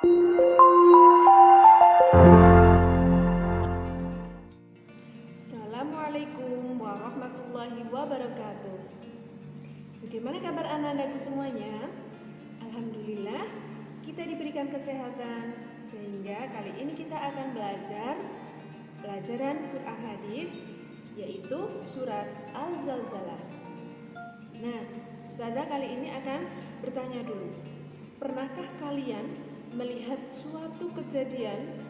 Assalamualaikum warahmatullahi wabarakatuh. Bagaimana kabar anak-anakku semuanya? Alhamdulillah kita diberikan kesehatan, sehingga kali ini kita akan belajar pelajaran Quran hadis, yaitu surat Al-Zalzalah. Nah, Ustazah kali ini akan bertanya dulu. Pernahkah kalian melihat suatu kejadian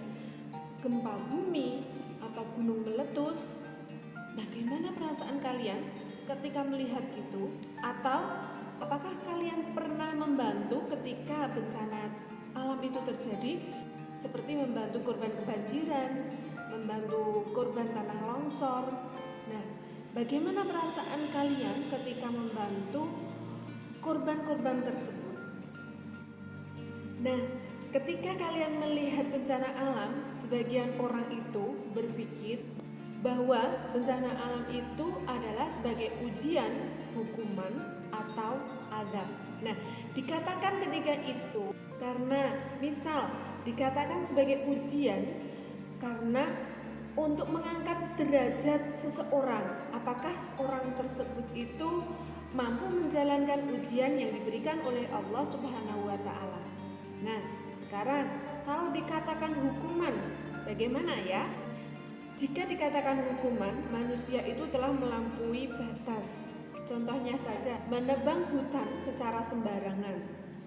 gempa bumi atau gunung meletus? Bagaimana perasaan kalian ketika melihat itu? Atau apakah kalian pernah membantu ketika bencana alam itu terjadi, seperti membantu korban kebanjiran, membantu korban tanah longsor? Nah, bagaimana perasaan kalian ketika membantu korban-korban tersebut? Nah, ketika kalian melihat bencana alam, sebagian orang itu berpikir bahwa bencana alam itu adalah sebagai ujian, hukuman, atau azab. Nah, dikatakan ketika itu karena misal dikatakan sebagai ujian karena untuk mengangkat derajat seseorang, apakah orang tersebut itu mampu menjalankan ujian yang diberikan oleh Allah Subhanahu wa Ta'ala. Nah, sekarang kalau dikatakan hukuman, bagaimana ya? Jika dikatakan hukuman, manusia itu telah melampaui batas. Contohnya saja, menebang hutan secara sembarangan,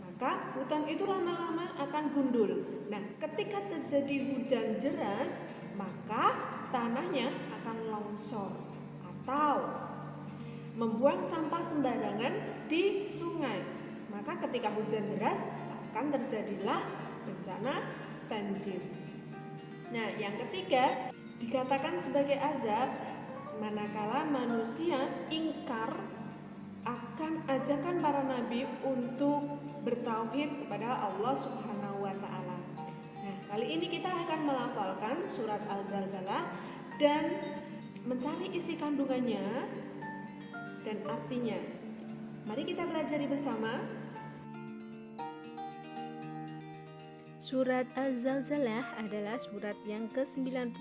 maka hutan itu lama-lama akan gundul. Nah, ketika terjadi hujan deras, maka tanahnya akan longsor. Atau membuang sampah sembarangan di sungai, maka ketika hujan deras akan terjadilah bencana banjir. Nah, yang ketiga dikatakan sebagai azab manakala manusia ingkar akan ajakan para nabi untuk bertauhid kepada Allah Subhanahu wa Ta'ala. Nah, kali ini kita akan melafalkan surat Al-Zalzalah dan mencari isi kandungannya dan artinya. Mari kita pelajari bersama. Surat Al-Zalzalah adalah surat yang ke-99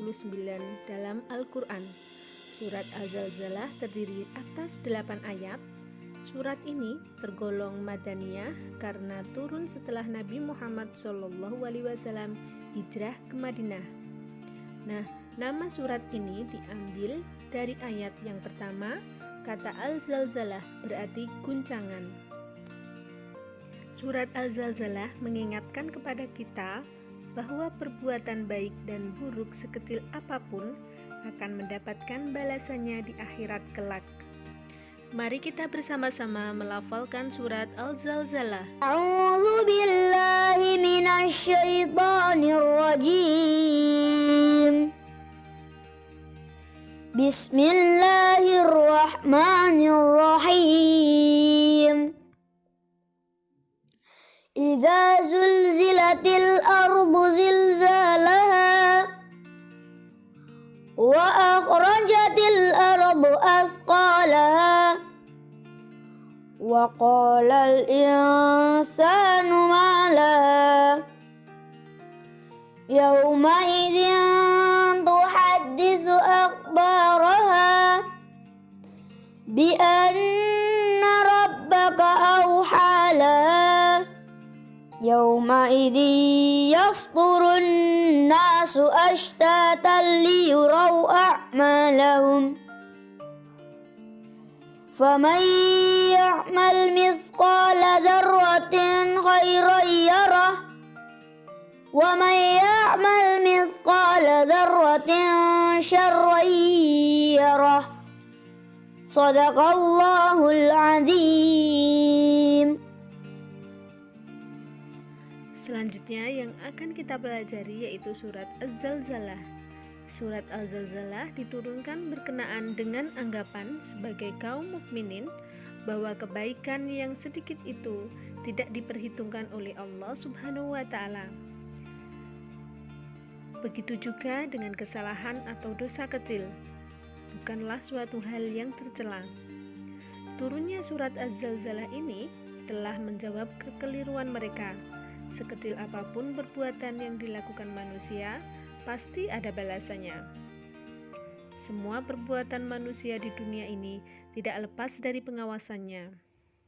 dalam Al-Quran. Surat Al-Zalzalah terdiri atas 8 ayat. Surat ini tergolong Madaniyah karena turun setelah Nabi Muhammad SAW hijrah ke Madinah. Nah, nama surat ini diambil dari ayat yang pertama, kata Al-Zalzalah berarti guncangan. Surat Al-Zalzalah mengingatkan kepada kita bahwa perbuatan baik dan buruk sekecil apapun akan mendapatkan balasannya di akhirat kelak. Mari kita bersama-sama melafalkan surat Al-Zalzalah. A'udzu billahi minasy syaithanir rajim. Bismillahirrahmanirrahim. Idza zulzilatil ardu zilzalaha wa akhrajatil ardu asqalaha wa qalal insanu ma laha yawma idzin tuhadditsu akhbaraha bi anna rabbaka awha laha Yawma'idzi yasdurun nasu ashtatan liyuraw a'malahum faman ya'mal mithqala dzarratin khairan yarah wa man ya'mal mithqala dzarratin syarran yarah. Shadaqallahul adzim. Selanjutnya yang akan kita pelajari yaitu surat Az-Zalzalah. Surat Al-Zalzalah diturunkan berkenaan dengan anggapan sebagai kaum mukminin bahwa kebaikan yang sedikit itu tidak diperhitungkan oleh Allah Subhanahu wa Ta'ala. Begitu juga dengan kesalahan atau dosa kecil, bukanlah suatu hal yang tercela. Turunnya surat Az-Zalzalah ini telah menjawab kekeliruan mereka Sekecil apapun perbuatan yang dilakukan manusia, pasti ada balasannya. Semua perbuatan manusia di dunia ini tidak lepas dari pengawasannya.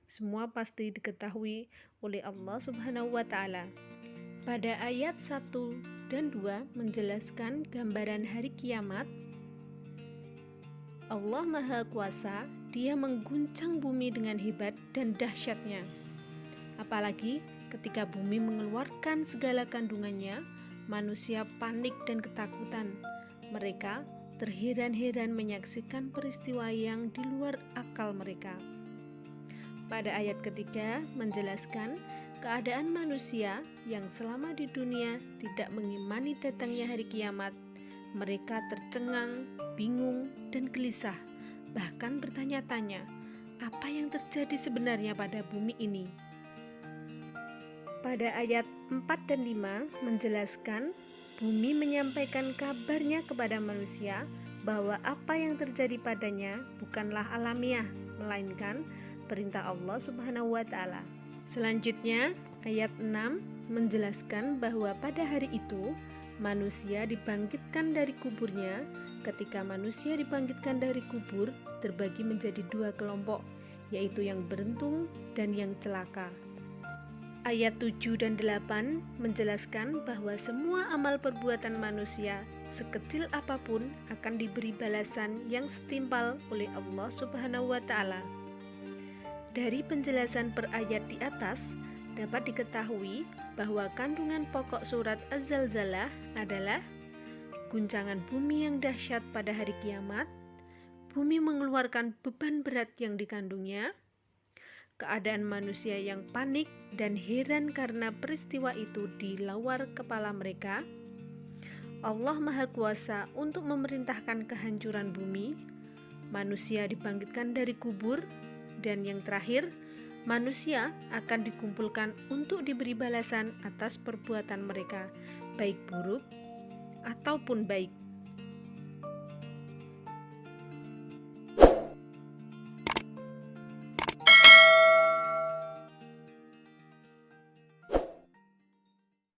Semua pasti diketahui oleh Allah Subhanahu wa Ta'ala. Pada ayat 1 dan 2 menjelaskan gambaran hari kiamat. Allah Maha Kuasa, Dia mengguncang bumi dengan hebat dan dahsyatnya. Apalagi ketika bumi mengeluarkan segala kandungannya, manusia panik dan ketakutan. Mereka terheran-heran menyaksikan peristiwa yang di luar akal mereka. Pada ayat ketiga menjelaskan keadaan manusia yang selama di dunia tidak mengimani datangnya hari kiamat. Mereka tercengang, bingung, dan gelisah, bahkan bertanya-tanya, apa yang terjadi sebenarnya pada bumi ini? Pada ayat 4 dan 5 menjelaskan bumi menyampaikan kabarnya kepada manusia bahwa apa yang terjadi padanya bukanlah alamiah, melainkan perintah Allah Subhanahu wa Ta'ala. Selanjutnya, ayat 6 menjelaskan bahwa pada hari itu manusia dibangkitkan dari kuburnya. Ketika manusia dibangkitkan dari kubur, terbagi menjadi dua kelompok, yaitu yang beruntung dan yang celaka. Ayat 7 dan 8 menjelaskan bahwa semua amal perbuatan manusia, sekecil apapun, akan diberi balasan yang setimpal oleh Allah Subhanahu wa Ta'ala. Dari penjelasan per ayat di atas, dapat diketahui bahwa kandungan pokok surat Az-Zalzalah adalah guncangan bumi yang dahsyat pada hari kiamat, bumi mengeluarkan beban berat yang dikandungnya, keadaan manusia yang panik dan heran karena peristiwa itu di luar kepala mereka, Allah Maha Kuasa untuk memerintahkan kehancuran bumi, manusia dibangkitkan dari kubur, dan yang terakhir, manusia akan dikumpulkan untuk diberi balasan atas perbuatan mereka, baik buruk ataupun baik.